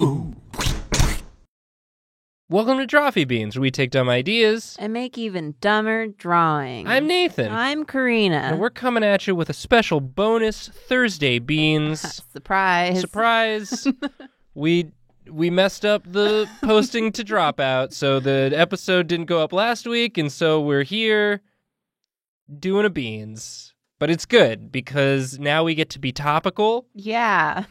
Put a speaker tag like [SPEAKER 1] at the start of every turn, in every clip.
[SPEAKER 1] Welcome to Drawfee Beans, where we take dumb ideas
[SPEAKER 2] and make even dumber drawings.
[SPEAKER 1] I'm Nathan.
[SPEAKER 2] I'm Karina.
[SPEAKER 1] And we're coming at you with a special bonus Thursday Beans.
[SPEAKER 2] Surprise.
[SPEAKER 1] Surprise. We messed up the posting to Dropout, so the episode didn't go up last week, and so we're here doing a Beans. But it's good, because now we get to be topical.
[SPEAKER 2] Yeah.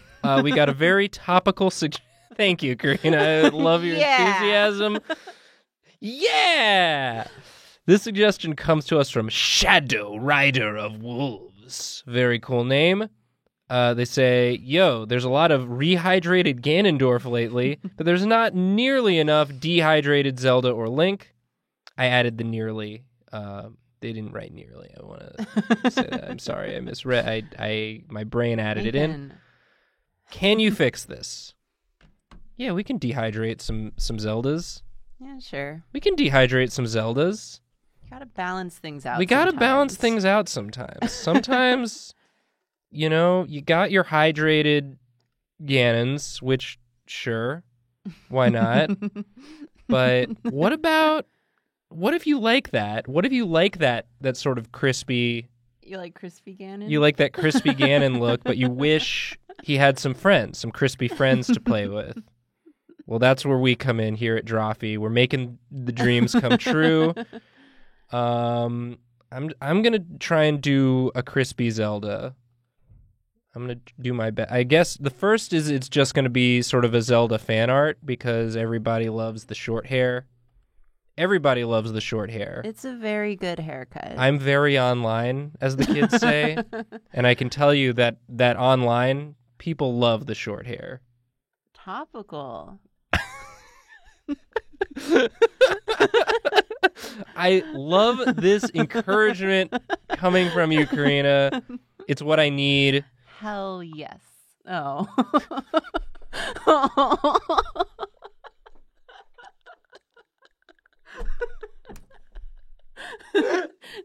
[SPEAKER 1] We got a very topical suggestion. Thank you, Karina. I love your enthusiasm. Yeah! This suggestion comes to us from Shadow Rider of Wolves. Very cool name. They say, yo, there's a lot of rehydrated Ganondorf lately, but there's not nearly enough dehydrated Zelda or Link. I added the nearly. They didn't write nearly. I want to say that. I'm sorry. I misread. My brain added it in. Can you fix this? Yeah, we can dehydrate some Zeldas.
[SPEAKER 2] Yeah, sure.
[SPEAKER 1] We can dehydrate some Zeldas.
[SPEAKER 2] You gotta balance things out.
[SPEAKER 1] We gotta balance things out sometimes. Sometimes, you know, you got your hydrated Ganons, which, sure, why not? But what if you like that? What if you like that sort of crispy...
[SPEAKER 2] You like crispy Ganon?
[SPEAKER 1] You like that crispy Ganon look, but you wish he had some crispy friends to play with. Well, that's where we come in here at Drawfee. We're making the dreams come true. I'm gonna try and do a crispy Zelda. I'm gonna do my best. I guess the first is it's just gonna be sort of a Zelda fan art because everybody loves the short hair. Everybody loves the short hair.
[SPEAKER 2] It's a very good haircut.
[SPEAKER 1] I'm very online, as the kids say, and I can tell you that online people love the short hair.
[SPEAKER 2] Topical.
[SPEAKER 1] I love this encouragement coming from you, Karina. It's what I need.
[SPEAKER 2] Hell yes. Oh.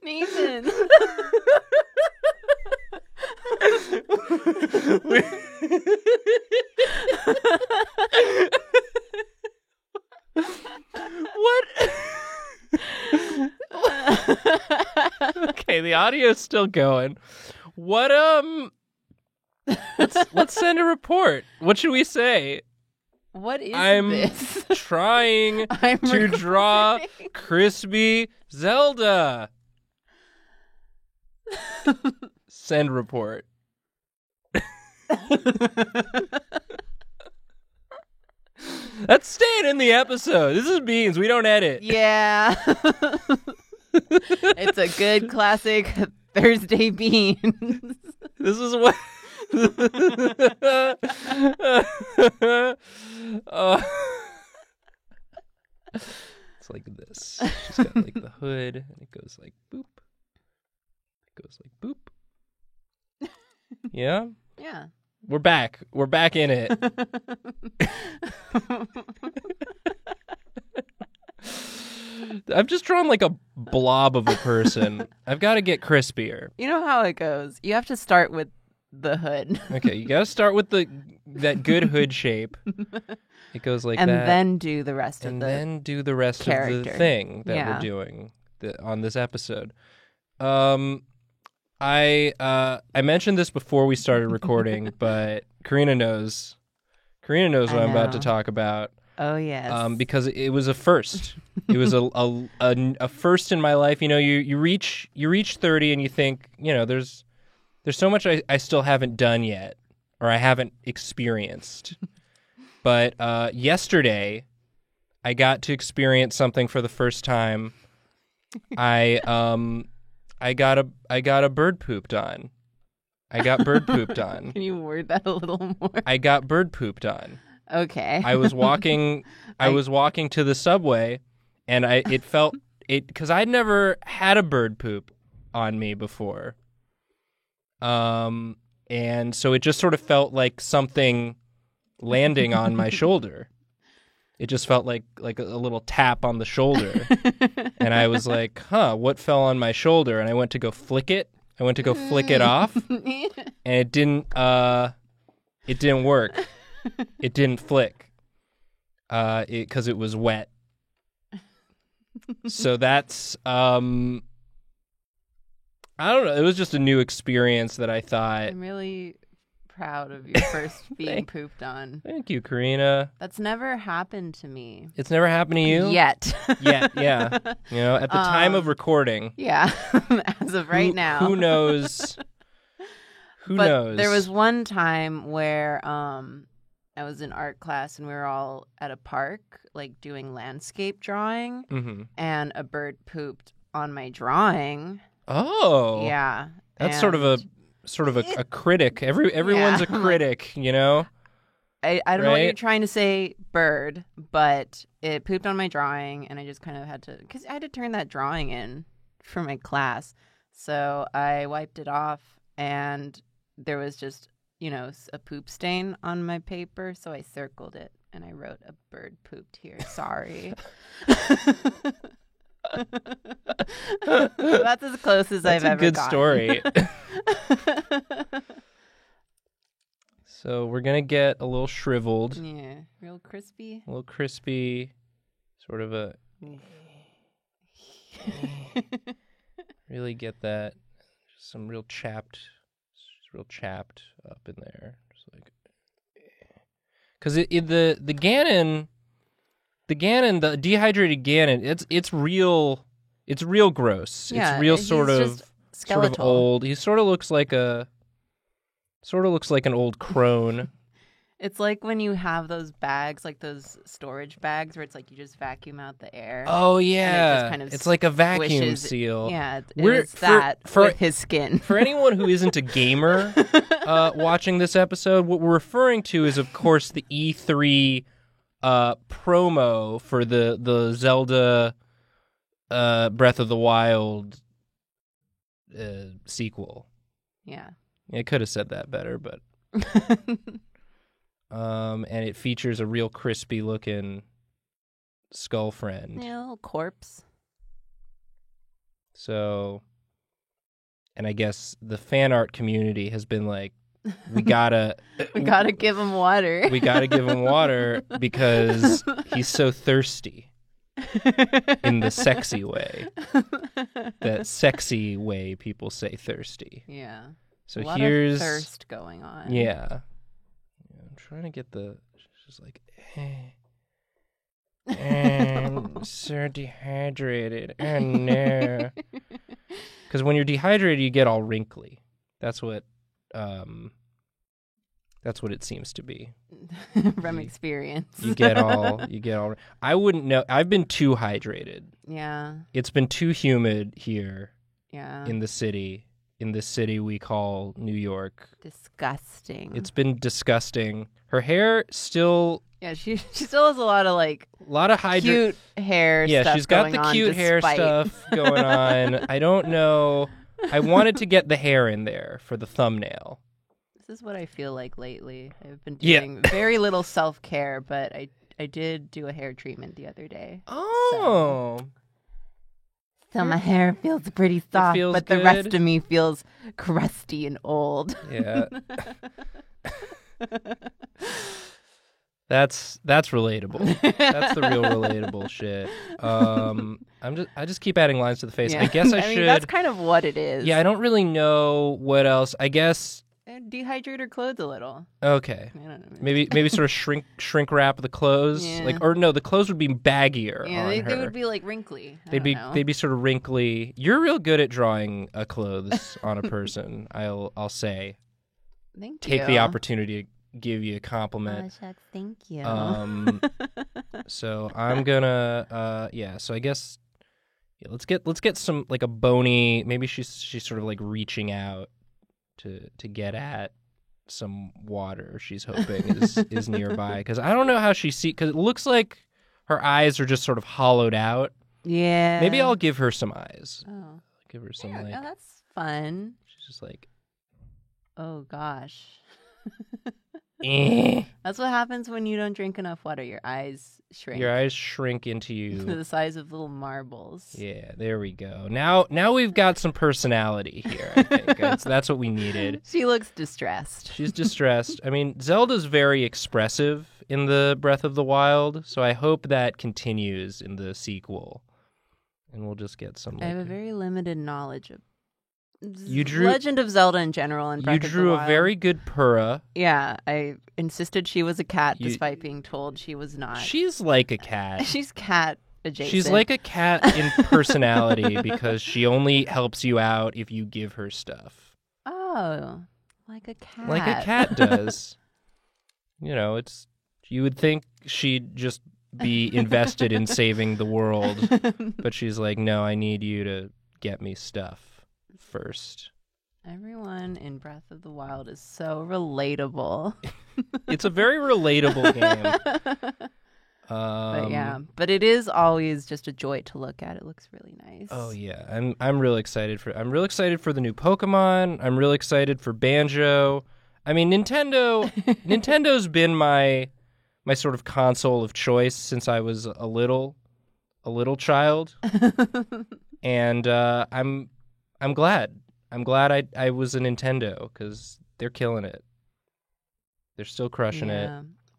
[SPEAKER 2] Nathan.
[SPEAKER 1] What? Okay, the audio's still going. What let's send a report. What should we say?
[SPEAKER 2] What is
[SPEAKER 1] I'm
[SPEAKER 2] this?
[SPEAKER 1] trying to draw crispy Zelda. Send report. That's staying in the episode. This is Beans. We don't edit.
[SPEAKER 2] Yeah. It's a good classic Thursday Beans.
[SPEAKER 1] This is what... It's like this. She's got like the hood, and it goes like boop. It goes like boop. Yeah?
[SPEAKER 2] Yeah.
[SPEAKER 1] We're back. We're back in it. I've just drawn like a blob of a person. I've got to get crispier.
[SPEAKER 2] You know how it goes. You have to start with the hood.
[SPEAKER 1] Okay, you got to start with that good hood shape. It goes like
[SPEAKER 2] and
[SPEAKER 1] that.
[SPEAKER 2] And then do the rest
[SPEAKER 1] and
[SPEAKER 2] of the
[SPEAKER 1] then do the rest
[SPEAKER 2] character.
[SPEAKER 1] of the thing that we're doing on this episode. I mentioned this before we started recording, but Karina knows what I'm about to talk about.
[SPEAKER 2] Oh yes.
[SPEAKER 1] Because it was a first. It was a first in my life. You know, you reach 30 and you think, you know, there's so much I still haven't done yet, or I haven't experienced. But yesterday, I got to experience something for the first time. I got a bird pooped on. I got bird pooped on.
[SPEAKER 2] Can you word that a little more?
[SPEAKER 1] I got bird pooped on.
[SPEAKER 2] Okay.
[SPEAKER 1] I was walking to the subway, and it felt because I'd never had a bird poop on me before. And so it just sort of felt like something landing on my shoulder. It just felt like a little tap on the shoulder. And I was like, what fell on my shoulder? And I went to go flick it. I went to go flick it off, and it didn't work. It didn't flick. because it was wet. So that's I don't know. It was just a new experience that I thought.
[SPEAKER 2] I'm really proud of your first being pooped on.
[SPEAKER 1] Thank you, Karina.
[SPEAKER 2] That's never happened to me.
[SPEAKER 1] It's never happened to you
[SPEAKER 2] Yet.
[SPEAKER 1] Yeah. You know, at the time of recording.
[SPEAKER 2] Yeah, as of right now.
[SPEAKER 1] Who knows? Who knows?
[SPEAKER 2] There was one time where I was in art class and we were all at a park, like doing landscape drawing, and a bird pooped on my drawing.
[SPEAKER 1] Oh,
[SPEAKER 2] Yeah,
[SPEAKER 1] that's sort of a critic. Everyone's a critic, you know.
[SPEAKER 2] I don't know what
[SPEAKER 1] Right?
[SPEAKER 2] you're trying to say, bird, but it pooped on my drawing, and I just kind of had to, because I had to turn that drawing in for my class. So I wiped it off, and there was just, you know, a poop stain on my paper. So I circled it, and I wrote, "A bird pooped here. Sorry." That's as close as I've ever
[SPEAKER 1] That's a good
[SPEAKER 2] gotten.
[SPEAKER 1] story. So we're gonna get a little shriveled,
[SPEAKER 2] Yeah, real crispy.
[SPEAKER 1] a little crispy, sort of a really get that some real chapped up in there, just like because the Gannon, the dehydrated Gannon, it's real gross.
[SPEAKER 2] Yeah,
[SPEAKER 1] it's real
[SPEAKER 2] he's
[SPEAKER 1] sort
[SPEAKER 2] just
[SPEAKER 1] of
[SPEAKER 2] skeletal.
[SPEAKER 1] old. He sort of looks like an old crone.
[SPEAKER 2] It's like when you have those bags, like those storage bags, where it's like you just vacuum out the air.
[SPEAKER 1] Oh yeah,
[SPEAKER 2] kind of
[SPEAKER 1] it's like a vacuum
[SPEAKER 2] squishes-
[SPEAKER 1] seal.
[SPEAKER 2] Yeah,
[SPEAKER 1] We're-
[SPEAKER 2] it's that
[SPEAKER 1] for-
[SPEAKER 2] with his skin.
[SPEAKER 1] For anyone who isn't a gamer watching this episode, what we're referring to is, of course, the E3 promo for the Zelda Breath of the Wild sequel.
[SPEAKER 2] Yeah.
[SPEAKER 1] I could have said that better, but and it features a real crispy looking skull friend.
[SPEAKER 2] Yeah, a little corpse.
[SPEAKER 1] So, and I guess the fan art community has been like, we gotta
[SPEAKER 2] give him water.
[SPEAKER 1] we gotta give him water because he's so thirsty in the sexy way. That sexy way people say thirsty.
[SPEAKER 2] Yeah.
[SPEAKER 1] So
[SPEAKER 2] a lot
[SPEAKER 1] here's
[SPEAKER 2] of thirst going on.
[SPEAKER 1] Yeah. I'm trying to get the just like I'm so dehydrated. Oh no. Because when you're dehydrated you get all wrinkly. That's what it seems to be.
[SPEAKER 2] From experience.
[SPEAKER 1] You get all I wouldn't know. I've been too hydrated.
[SPEAKER 2] Yeah.
[SPEAKER 1] It's been too humid here
[SPEAKER 2] Yeah.
[SPEAKER 1] in the city. In this city we call New York.
[SPEAKER 2] Disgusting.
[SPEAKER 1] It's been disgusting. Her hair still
[SPEAKER 2] Yeah, she still has a lot of like
[SPEAKER 1] a lot of
[SPEAKER 2] cute hair
[SPEAKER 1] Yeah,
[SPEAKER 2] stuff
[SPEAKER 1] she's got
[SPEAKER 2] going
[SPEAKER 1] the
[SPEAKER 2] on
[SPEAKER 1] cute hair
[SPEAKER 2] despite-
[SPEAKER 1] stuff going on. I don't know. I wanted to get the hair in there for the thumbnail.
[SPEAKER 2] This is what I feel like lately. I've been
[SPEAKER 1] Yeah.
[SPEAKER 2] doing very little self-care, but I did do a hair treatment the other day.
[SPEAKER 1] Oh.
[SPEAKER 2] So my hair feels pretty soft,
[SPEAKER 1] feels
[SPEAKER 2] but the rest
[SPEAKER 1] good.
[SPEAKER 2] of me feels crusty and old.
[SPEAKER 1] Yeah. That's relatable. That's the real relatable shit. I just keep adding lines to the face.
[SPEAKER 2] Yeah.
[SPEAKER 1] I guess I
[SPEAKER 2] mean,
[SPEAKER 1] should.
[SPEAKER 2] that's kind of what it is.
[SPEAKER 1] Yeah, I don't really know what else. I guess
[SPEAKER 2] Dehydrate her clothes a little.
[SPEAKER 1] okay.
[SPEAKER 2] I don't know.
[SPEAKER 1] Maybe sort of shrink wrap the clothes.
[SPEAKER 2] Yeah.
[SPEAKER 1] Like or no, the clothes would be baggier
[SPEAKER 2] Yeah,
[SPEAKER 1] on
[SPEAKER 2] they
[SPEAKER 1] her.
[SPEAKER 2] would be like wrinkly. I
[SPEAKER 1] They'd
[SPEAKER 2] don't
[SPEAKER 1] be
[SPEAKER 2] know.
[SPEAKER 1] sort of wrinkly. You're real good at drawing clothes on a person. I'll say.
[SPEAKER 2] Thank
[SPEAKER 1] Take
[SPEAKER 2] you.
[SPEAKER 1] the opportunity to give you a compliment.
[SPEAKER 2] Oh, shucks, thank you.
[SPEAKER 1] So I'm gonna so I guess let's get some like a bony, maybe she's sort of like reaching out to get at some water she's hoping is nearby, because I don't know how she because it looks like her eyes are just sort of hollowed out.
[SPEAKER 2] Yeah.
[SPEAKER 1] Maybe I'll give her some eyes.
[SPEAKER 2] Oh,
[SPEAKER 1] Give her some
[SPEAKER 2] yeah,
[SPEAKER 1] like
[SPEAKER 2] that's fun.
[SPEAKER 1] she's just like
[SPEAKER 2] Oh gosh.
[SPEAKER 1] eh.
[SPEAKER 2] That's what happens when you don't drink enough water. Your eyes shrink
[SPEAKER 1] Your eyes shrink into
[SPEAKER 2] to
[SPEAKER 1] you.
[SPEAKER 2] the size of little marbles.
[SPEAKER 1] Yeah, there we go. Now we've got some personality here, I think. That's what we needed.
[SPEAKER 2] She looks distressed.
[SPEAKER 1] She's distressed. I mean, Zelda's very expressive in the Breath of the Wild, so I hope that continues in the sequel. And we'll just get some.
[SPEAKER 2] I have a very limited knowledge of
[SPEAKER 1] You drew-
[SPEAKER 2] Legend of Zelda in general and Breath
[SPEAKER 1] You
[SPEAKER 2] of the
[SPEAKER 1] drew
[SPEAKER 2] Wild.
[SPEAKER 1] a very good Purah.
[SPEAKER 2] Yeah, I insisted she was a cat despite being told she was not.
[SPEAKER 1] She's like a cat.
[SPEAKER 2] She's cat adjacent.
[SPEAKER 1] She's like a cat in personality because she only helps you out if you give her stuff.
[SPEAKER 2] Oh, like a cat.
[SPEAKER 1] Like a cat does. You know, you would think she'd just be invested in saving the world, but she's like, no, I need you to get me stuff first.
[SPEAKER 2] Everyone in Breath of the Wild is so relatable.
[SPEAKER 1] It's a very relatable game.
[SPEAKER 2] But it is always just a joy to look at. It looks really nice.
[SPEAKER 1] Oh yeah, I'm really excited for the new Pokemon. I'm really excited for Banjo. I mean, Nintendo's been my sort of console of choice since I was a little child, and I'm glad. I'm glad I was a Nintendo because they're killing it. They're still crushing it.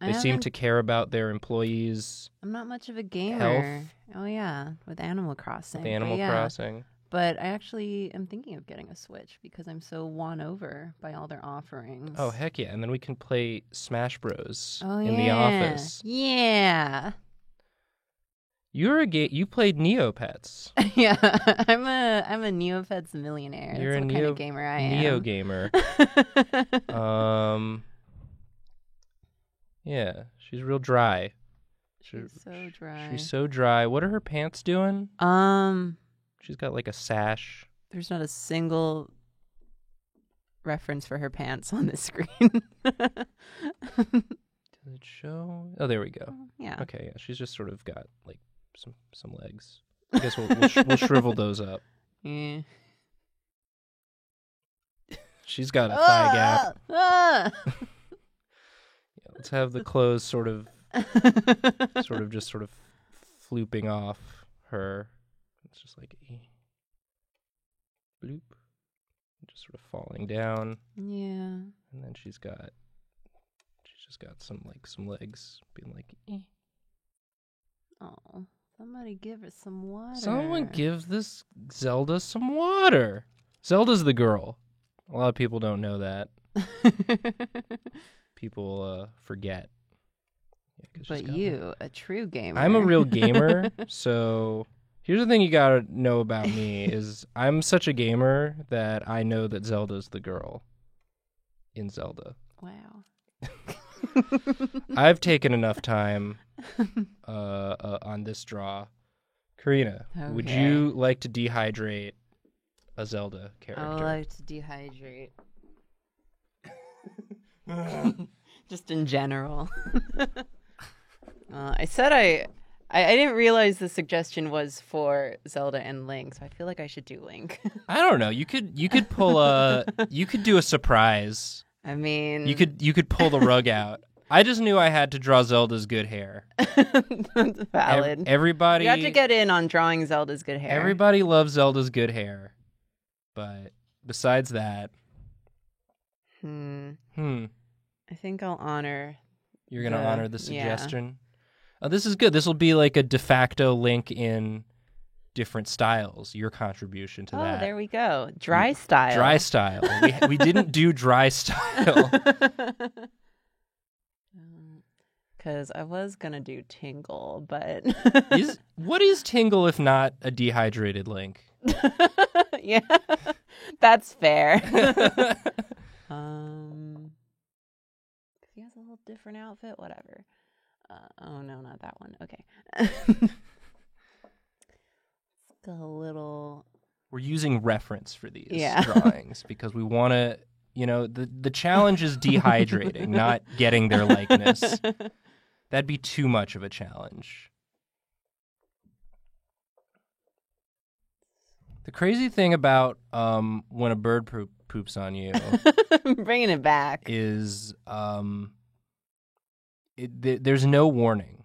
[SPEAKER 1] They seem to care about their employees.
[SPEAKER 2] I'm not much of a gamer.
[SPEAKER 1] Health.
[SPEAKER 2] Oh yeah, with Animal Crossing.
[SPEAKER 1] With Animal Crossing.
[SPEAKER 2] But I actually am thinking of getting a Switch because I'm so won over by all their offerings.
[SPEAKER 1] Oh heck yeah! And then we can play Smash Bros.
[SPEAKER 2] Oh,
[SPEAKER 1] in the office.
[SPEAKER 2] Yeah.
[SPEAKER 1] You played Neopets.
[SPEAKER 2] Yeah, I'm a Neopets millionaire.
[SPEAKER 1] You're
[SPEAKER 2] That's
[SPEAKER 1] a
[SPEAKER 2] what kind of gamer I am.
[SPEAKER 1] Neo gamer. Yeah, she's real dry.
[SPEAKER 2] She's so dry.
[SPEAKER 1] She's so dry. What are her pants doing? She's got like a sash.
[SPEAKER 2] There's not a single reference for her pants on this screen.
[SPEAKER 1] Does it show? Oh, there we go.
[SPEAKER 2] Yeah.
[SPEAKER 1] Okay, yeah, she's just sort of got like some legs. I guess we'll shrivel those up.
[SPEAKER 2] Yeah.
[SPEAKER 1] She's got a thigh gap.
[SPEAKER 2] Ah!
[SPEAKER 1] Yeah, let's have the clothes sort of flooping off her. It's just like bloop, just sort of falling down.
[SPEAKER 2] Yeah.
[SPEAKER 1] And then she's just got some legs being like.
[SPEAKER 2] Oh, somebody give her some water.
[SPEAKER 1] Someone give this Zelda some water. Zelda's the girl. A lot of people don't know that. People forget. Yeah,
[SPEAKER 2] but you, a true gamer.
[SPEAKER 1] I'm a real gamer, so here's the thing you gotta know about me is I'm such a gamer that I know that Zelda's the girl in Zelda.
[SPEAKER 2] Wow.
[SPEAKER 1] I've taken enough time on this draw. Karina, would you like to dehydrate a Zelda character?
[SPEAKER 2] I would like to dehydrate. Just in general. I said I didn't realize the suggestion was for Zelda and Link, so I feel like I should do Link.
[SPEAKER 1] I don't know. You could you could do a surprise.
[SPEAKER 2] I mean,
[SPEAKER 1] you could pull the rug out. I just knew I had to draw Zelda's good hair.
[SPEAKER 2] That's valid.
[SPEAKER 1] Everybody,
[SPEAKER 2] you have to get in on drawing Zelda's good hair.
[SPEAKER 1] Everybody loves Zelda's good hair, but besides that,
[SPEAKER 2] I think I'll honor.
[SPEAKER 1] You're gonna honor the suggestion. Yeah. Oh, this is good. This will be like a de facto Link in different styles. Your contribution to that.
[SPEAKER 2] Oh, there we go. Dry style.
[SPEAKER 1] Dry style. we didn't do dry style.
[SPEAKER 2] Because I was gonna do Tingle, but
[SPEAKER 1] what is Tingle if not a dehydrated Link?
[SPEAKER 2] Yeah, that's fair. He has a little different outfit. Whatever. Oh no, not that one. Okay. A little.
[SPEAKER 1] We're using reference for these drawings because we want to. You know, the challenge is dehydrating, not getting their likeness. That'd be too much of a challenge. The crazy thing about when a bird poops on you,
[SPEAKER 2] bringing it back,
[SPEAKER 1] is there's no warning.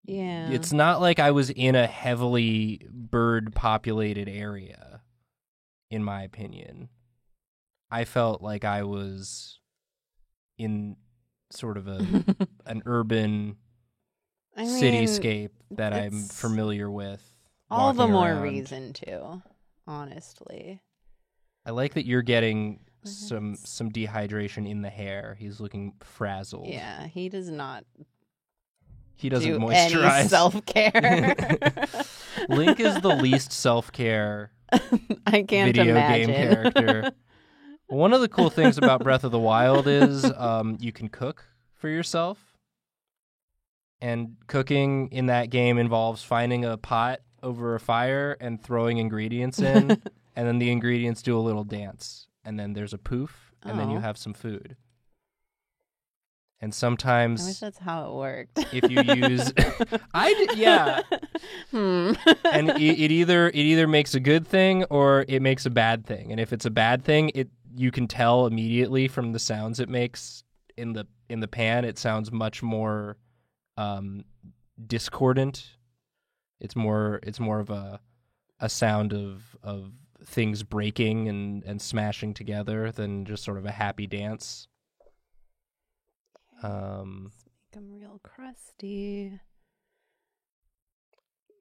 [SPEAKER 2] Yeah,
[SPEAKER 1] it's not like I was in a heavily bird-populated area. In my opinion, I felt like I was in sort of an urban
[SPEAKER 2] I mean,
[SPEAKER 1] cityscape that I'm
[SPEAKER 2] it's
[SPEAKER 1] familiar with.
[SPEAKER 2] all the
[SPEAKER 1] walking
[SPEAKER 2] more
[SPEAKER 1] around.
[SPEAKER 2] reason to, honestly.
[SPEAKER 1] I like that you're getting some dehydration in the hair. He's looking frazzled.
[SPEAKER 2] Yeah, he does not
[SPEAKER 1] He doesn't
[SPEAKER 2] do
[SPEAKER 1] moisturize.
[SPEAKER 2] any self-care.
[SPEAKER 1] Link is the least self-care
[SPEAKER 2] I can't
[SPEAKER 1] video
[SPEAKER 2] imagine.
[SPEAKER 1] game character. One of the cool things about Breath of the Wild is you can cook for yourself. And cooking in that game involves finding a pot over a fire and throwing ingredients in, and then the ingredients do a little dance. And then there's a poof, and then you
[SPEAKER 2] Oh.
[SPEAKER 1] have some food. And
[SPEAKER 2] I wish
[SPEAKER 1] sometimes
[SPEAKER 2] that's how it worked.
[SPEAKER 1] if you use... yeah.
[SPEAKER 2] Hmm.
[SPEAKER 1] And it either makes a good thing or it makes a bad thing. And if it's a bad thing, you can tell immediately from the sounds it makes in the pan. It sounds much more discordant. It's more of a sound of things breaking and smashing together than just sort of a happy dance.
[SPEAKER 2] Let's make them real crusty.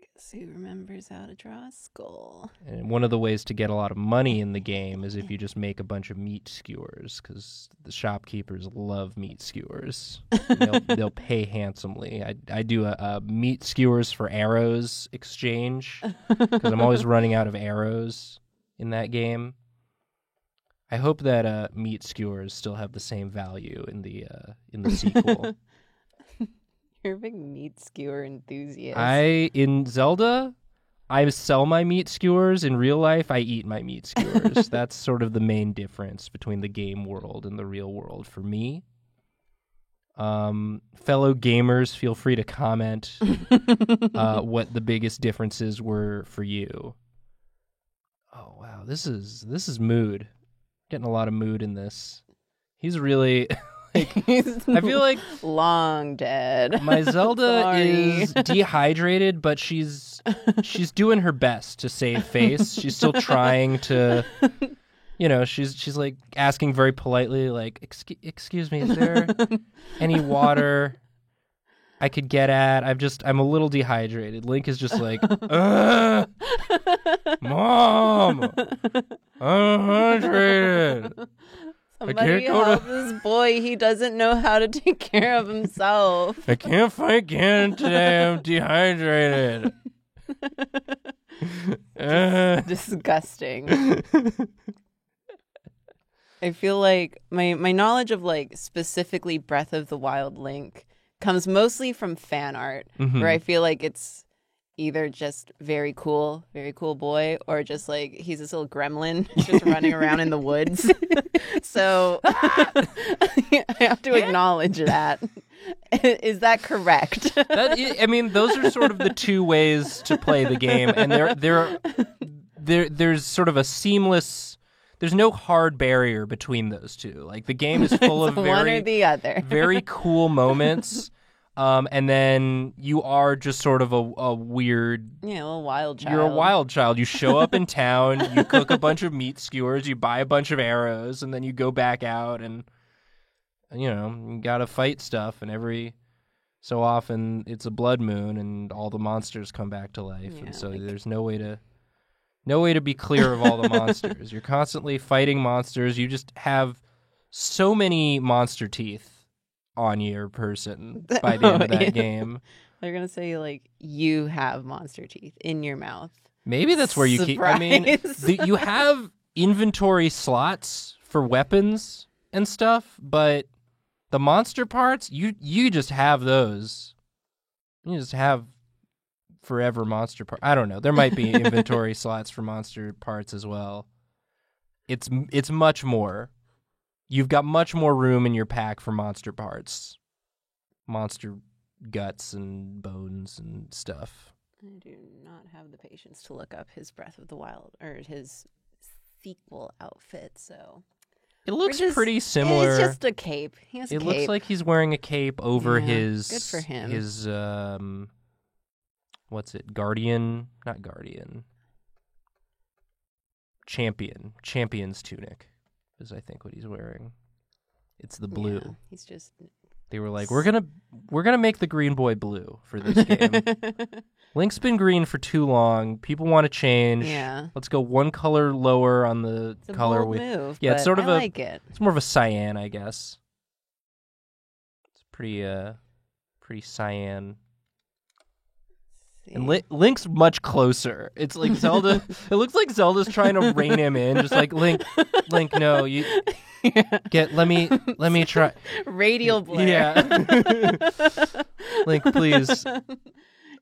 [SPEAKER 2] Guess who remembers how to draw a skull?
[SPEAKER 1] And one of the ways to get a lot of money in the game is if you just make a bunch of meat skewers, because the shopkeepers love meat skewers. They'll pay handsomely. I do a meat skewers for arrows exchange because I'm always running out of arrows in that game. I hope that meat skewers still have the same value in the sequel.
[SPEAKER 2] You're a big meat skewer enthusiast.
[SPEAKER 1] In Zelda, I sell my meat skewers. In real life, I eat my meat skewers. That's sort of the main difference between the game world and the real world for me. Fellow gamers, feel free to comment what the biggest differences were for you. Oh wow, this is mood. Getting a lot of mood in this. He's really I feel like
[SPEAKER 2] long dead.
[SPEAKER 1] my Zelda
[SPEAKER 2] Sorry.
[SPEAKER 1] is dehydrated, but she's doing her best to save face. She's still trying to, she's like asking very politely, like, excuse me, is there any water I could get at? I'm a little dehydrated. Link is just like, Mom, I'm hydrated.
[SPEAKER 2] Somebody help this boy. He doesn't know how to take care of himself.
[SPEAKER 1] I can't fight Ganon today. I'm dehydrated.
[SPEAKER 2] Disgusting. I feel like my knowledge of like specifically Breath of the Wild Link comes mostly from fan art, where I feel like it's either just very cool boy, or just like he's this little gremlin just running around in the woods. So I have to acknowledge that. Is that correct?
[SPEAKER 1] Those are sort of the two ways to play the game, and there's sort of a seamless. There's no hard barrier between those two. Like the game is full of
[SPEAKER 2] one or the other.
[SPEAKER 1] very cool moments. And then you are just sort of a weird...
[SPEAKER 2] Yeah, a little wild child.
[SPEAKER 1] You're a wild child. You show up in town, you cook a bunch of meat skewers, you buy a bunch of arrows, and then you go back out and, you gotta fight stuff. And every so often it's a blood moon and all the monsters come back to life.
[SPEAKER 2] Yeah,
[SPEAKER 1] and so there's no way to be clear of all the monsters. You're constantly fighting monsters. You just have so many monster teeth on your person by the end of that game.
[SPEAKER 2] They're gonna say like you have monster teeth in your mouth.
[SPEAKER 1] Maybe that's where you keep. You have inventory slots for weapons and stuff, but the monster parts, you just have those. You just have forever monster parts. I don't know. There might be inventory slots for monster parts as well. It's much more. You've got much more room in your pack for monster parts. Monster guts and bones and stuff.
[SPEAKER 2] I do not have the patience to look up his Breath of the Wild or his sequel outfit, so
[SPEAKER 1] it looks pretty similar.
[SPEAKER 2] It's just a cape. He has a cape.
[SPEAKER 1] It looks like he's wearing a cape over his
[SPEAKER 2] good for him.
[SPEAKER 1] His what's it? Guardian? Not Guardian. Champion's tunic is I think what he's wearing. It's the blue.
[SPEAKER 2] Yeah, he's just
[SPEAKER 1] They were like, we're gonna make the green boy blue for this game. Link's been green for too long. People want to change.
[SPEAKER 2] Yeah.
[SPEAKER 1] Let's go one color lower on the
[SPEAKER 2] It's a
[SPEAKER 1] color.
[SPEAKER 2] bold move.
[SPEAKER 1] Yeah, it's
[SPEAKER 2] but
[SPEAKER 1] sort of
[SPEAKER 2] I
[SPEAKER 1] a-
[SPEAKER 2] like it.
[SPEAKER 1] It's more of a cyan, I guess. It's pretty cyan. And Link's much closer. It's like Zelda. It looks like Zelda's trying to rein him in, just like Link, no, you get. Let me try.
[SPEAKER 2] Radial blur.
[SPEAKER 1] Yeah. Link, please.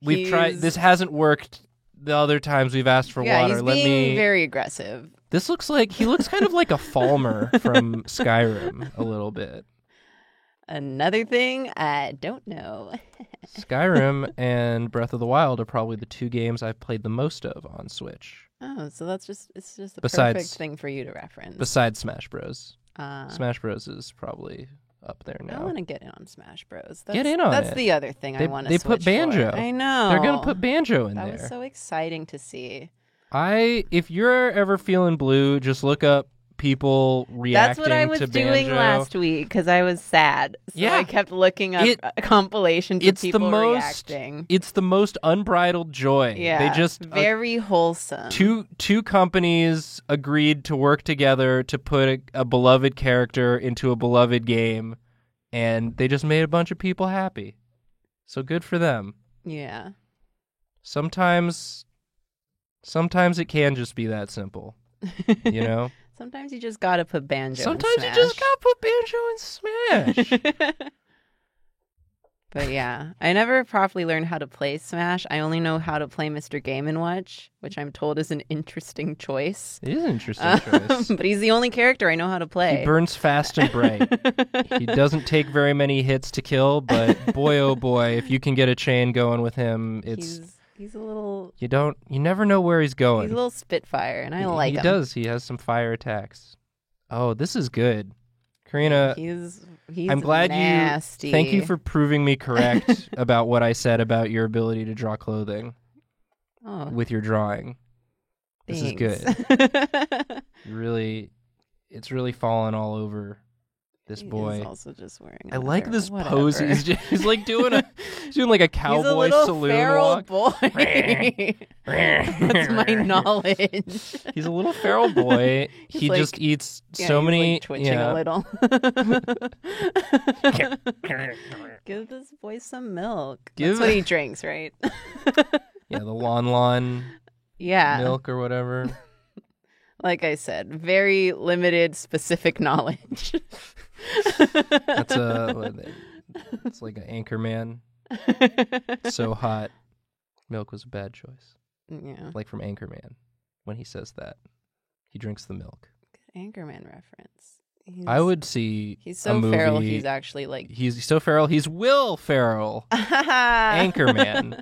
[SPEAKER 1] We've tried.
[SPEAKER 2] He's-
[SPEAKER 1] This hasn't worked. The other times we've asked for
[SPEAKER 2] Yeah,
[SPEAKER 1] water.
[SPEAKER 2] he's
[SPEAKER 1] Let
[SPEAKER 2] being
[SPEAKER 1] me.
[SPEAKER 2] very aggressive.
[SPEAKER 1] This looks like he looks kind of like a Falmer from Skyrim a little bit.
[SPEAKER 2] Another thing I don't know.
[SPEAKER 1] Skyrim and Breath of the Wild are probably the two games I've played the most of on Switch,
[SPEAKER 2] Oh, so it's just the
[SPEAKER 1] Besides-
[SPEAKER 2] perfect thing for you to reference.
[SPEAKER 1] besides Smash Bros.
[SPEAKER 2] Uh,
[SPEAKER 1] Smash Bros is probably up there
[SPEAKER 2] I
[SPEAKER 1] now.
[SPEAKER 2] want to get in on Smash Bros.
[SPEAKER 1] Get in on
[SPEAKER 2] That's
[SPEAKER 1] it.
[SPEAKER 2] the other thing I
[SPEAKER 1] They-
[SPEAKER 2] want to
[SPEAKER 1] they
[SPEAKER 2] switch
[SPEAKER 1] put Banjo.
[SPEAKER 2] for. I know.
[SPEAKER 1] They're gonna put Banjo in
[SPEAKER 2] That
[SPEAKER 1] there.
[SPEAKER 2] was so exciting to see.
[SPEAKER 1] If you're ever feeling blue, just look up people
[SPEAKER 2] That's
[SPEAKER 1] reacting
[SPEAKER 2] what I was
[SPEAKER 1] to
[SPEAKER 2] doing
[SPEAKER 1] Banjo.
[SPEAKER 2] last week because I was sad. So
[SPEAKER 1] Yeah.
[SPEAKER 2] I kept looking up compilations of
[SPEAKER 1] It's the
[SPEAKER 2] people
[SPEAKER 1] most.
[SPEAKER 2] reacting.
[SPEAKER 1] It's the most unbridled joy.
[SPEAKER 2] Yeah,
[SPEAKER 1] They just
[SPEAKER 2] very wholesome.
[SPEAKER 1] two companies agreed to work together to put a beloved character into a beloved game, and they just made a bunch of people happy. So good for them.
[SPEAKER 2] Yeah.
[SPEAKER 1] Sometimes it can just be that simple, you know?
[SPEAKER 2] Sometimes you just gotta put Banjo.
[SPEAKER 1] Sometimes
[SPEAKER 2] in
[SPEAKER 1] you just
[SPEAKER 2] Smash.
[SPEAKER 1] gotta put Banjo in Smash.
[SPEAKER 2] But yeah, I never properly learned how to play Smash. I only know how to play Mr. Game & Watch, which I'm told is an interesting choice.
[SPEAKER 1] It is an interesting choice.
[SPEAKER 2] But he's the only character I know how to play.
[SPEAKER 1] He burns fast and bright. He doesn't take very many hits to kill, but boy oh boy, if you can get a chain going with him,
[SPEAKER 2] He's a little.
[SPEAKER 1] you never know where he's going.
[SPEAKER 2] He's a little Spitfire, and I
[SPEAKER 1] He
[SPEAKER 2] like him.
[SPEAKER 1] does. He has some fire attacks. Oh, this is good. Karina,
[SPEAKER 2] He's
[SPEAKER 1] I'm glad
[SPEAKER 2] nasty.
[SPEAKER 1] you thank you for proving me correct about what I said about your ability to draw clothing with your drawing. This is good. It's really fallen all over this boy.
[SPEAKER 2] He's also just wearing.
[SPEAKER 1] I like this
[SPEAKER 2] whatever.
[SPEAKER 1] pose. He's like doing like a cowboy
[SPEAKER 2] He's a little
[SPEAKER 1] saloon
[SPEAKER 2] feral
[SPEAKER 1] walk.
[SPEAKER 2] boy. That's my knowledge.
[SPEAKER 1] He's a little feral boy.
[SPEAKER 2] He's
[SPEAKER 1] He
[SPEAKER 2] like-
[SPEAKER 1] just eats
[SPEAKER 2] Yeah,
[SPEAKER 1] so
[SPEAKER 2] he's,
[SPEAKER 1] many.
[SPEAKER 2] like, twitching
[SPEAKER 1] yeah.
[SPEAKER 2] a little. Give this boy some milk. That's what he drinks, right?
[SPEAKER 1] Yeah, the Lon
[SPEAKER 2] Yeah.
[SPEAKER 1] milk or whatever.
[SPEAKER 2] Like I said, very limited specific knowledge.
[SPEAKER 1] That's it's like an Anchorman. So hot. Milk was a bad choice.
[SPEAKER 2] Yeah.
[SPEAKER 1] Like from Anchorman, when he says that, he drinks the milk.
[SPEAKER 2] Anchorman reference.
[SPEAKER 1] I would see.
[SPEAKER 2] He's
[SPEAKER 1] a
[SPEAKER 2] so
[SPEAKER 1] movie.
[SPEAKER 2] feral. He's actually like
[SPEAKER 1] He's so feral. He's Will Ferrell. Anchorman.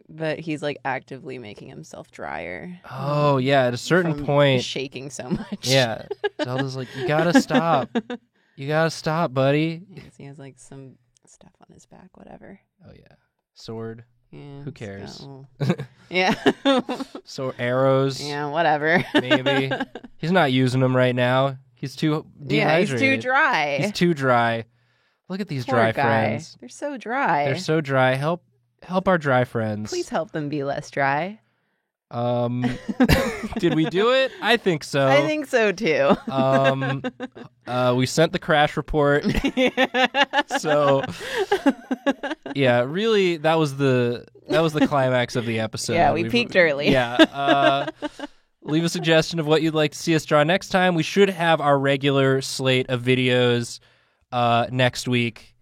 [SPEAKER 2] But he's like actively making himself drier.
[SPEAKER 1] Oh yeah, at a certain
[SPEAKER 2] from
[SPEAKER 1] point.
[SPEAKER 2] shaking so much.
[SPEAKER 1] Yeah, Zelda's like, you gotta stop. You gotta stop, buddy.
[SPEAKER 2] Yes, he has like some stuff on his back, whatever.
[SPEAKER 1] Oh yeah, sword.
[SPEAKER 2] Yeah.
[SPEAKER 1] Who
[SPEAKER 2] it's
[SPEAKER 1] cares?
[SPEAKER 2] got a little- Yeah.
[SPEAKER 1] So arrows.
[SPEAKER 2] Yeah, whatever.
[SPEAKER 1] Maybe he's not using them right now. He's too
[SPEAKER 2] Yeah,
[SPEAKER 1] dehydrated.
[SPEAKER 2] he's too dry.
[SPEAKER 1] He's too dry. Look at these
[SPEAKER 2] Poor
[SPEAKER 1] dry
[SPEAKER 2] guy.
[SPEAKER 1] friends.
[SPEAKER 2] They're so dry.
[SPEAKER 1] They're so dry. Help our dry friends.
[SPEAKER 2] Please help them be less dry.
[SPEAKER 1] Did we do it? I think so.
[SPEAKER 2] I think so too.
[SPEAKER 1] We sent the crash report. So yeah, really that was the climax of the episode.
[SPEAKER 2] Yeah, we peaked early.
[SPEAKER 1] Yeah. Leave a suggestion of what you'd like to see us draw next time. We should have our regular slate of videos next week.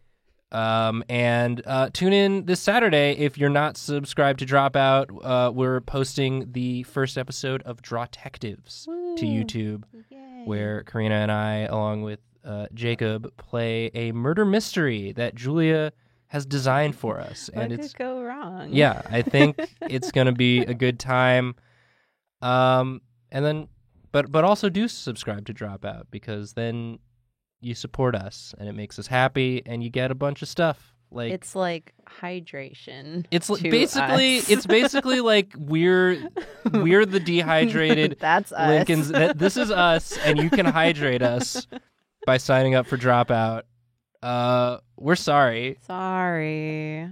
[SPEAKER 1] And tune in this Saturday if you're not subscribed to Dropout. We're posting the first episode of Drawtectives to YouTube, where Karina and I, along with Jacob, play a murder mystery that Julia has designed for us.
[SPEAKER 2] What
[SPEAKER 1] And
[SPEAKER 2] could
[SPEAKER 1] it's
[SPEAKER 2] go wrong?
[SPEAKER 1] yeah, I think it's gonna be a good time. And then, but also do subscribe to Dropout, because then you support us and it makes us happy, and you get a bunch of stuff. Like
[SPEAKER 2] It's like hydration.
[SPEAKER 1] it's
[SPEAKER 2] to
[SPEAKER 1] basically
[SPEAKER 2] us.
[SPEAKER 1] it's basically like we're the dehydrated
[SPEAKER 2] That's us.
[SPEAKER 1] Lincolns. This is us, and you can hydrate us by signing up for Dropout. We're sorry.
[SPEAKER 2] Sorry.